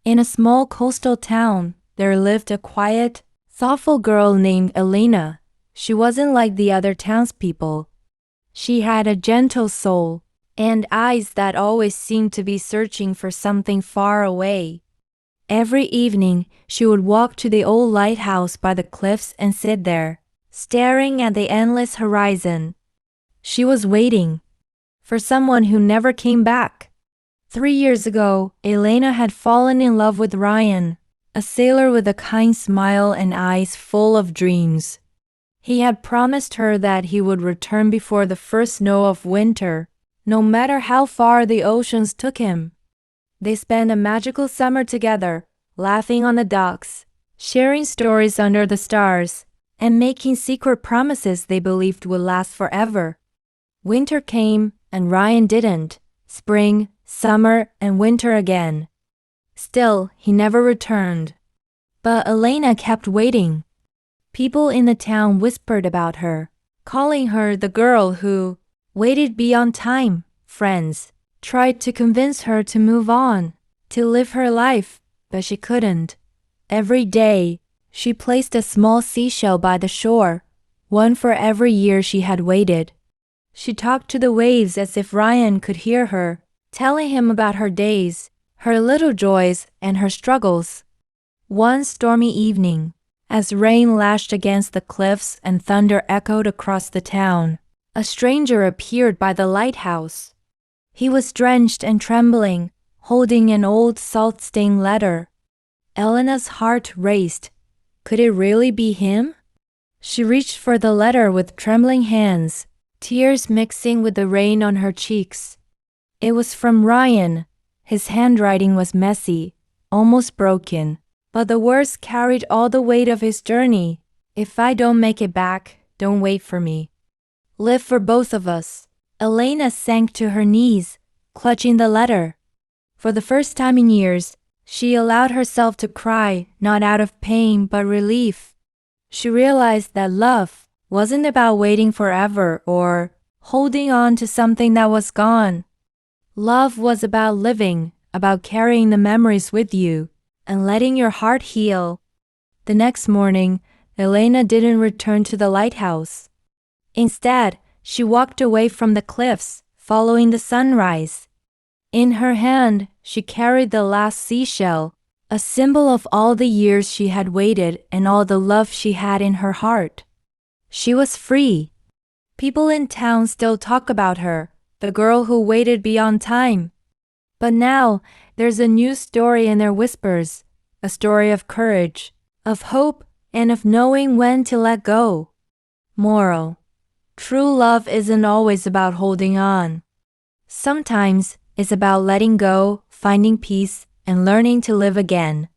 In a small coastal town, there lived a quiet, thoughtful girl named Elena. She wasn't like the other townspeople. She had a gentle soul and eyes that always seemed to be searching for something far away. Every evening, she would walk to the old lighthouse by the cliffs and sit there, staring at the endless horizon. She was waiting for someone who never came back. 3 years ago, Elena had fallen in love with Ryan, a sailor with a kind smile and eyes full of dreams. He had promised her that he would return before the first snow of winter, no matter how far the oceans took him. They spent a magical summer together, laughing on the docks, sharing stories under the stars, and making secret promises they believed would last forever. Winter came, and Ryan didn't. Spring, summer, and winter again. Still, he never returned. But Elena kept waiting. People in the town whispered about her, calling her the girl who waited beyond time. Friends tried to convince her to move on, to live her life, but she couldn't. Every day, she placed a small seashell by the shore, one for every year she had waited. She talked to the waves as if Ryan could hear her, telling him about her days, her little joys, and her struggles. One stormy evening, as rain lashed against the cliffs and thunder echoed across the town, a stranger appeared by the lighthouse. He was drenched and trembling, holding an old salt-stained letter. Elena's heart raced. Could it really be him? She reached for the letter with trembling hands, tears mixing with the rain on her cheeks. It was from Ryan. His handwriting was messy, almost broken, but the words carried all the weight of his journey. If I don't make it back, don't wait for me. Live for both of us. Elena sank to her knees, clutching the letter. For the first time in years, she allowed herself to cry, not out of pain but relief. She realized that love wasn't about waiting forever or holding on to something that was gone. Love was about living, about carrying the memories with you, and letting your heart heal. The next morning, Elena didn't return to the lighthouse. Instead, she walked away from the cliffs, following the sunrise. In her hand, she carried the last seashell, a symbol of all the years she had waited and all the love she had in her heart. She was free. People in town still talk about her, the girl who waited beyond time. But now, there's a new story in their whispers, a story of courage, of hope, and of knowing when to let go. Moral: true love isn't always about holding on. Sometimes it's about letting go, finding peace, and learning to live again.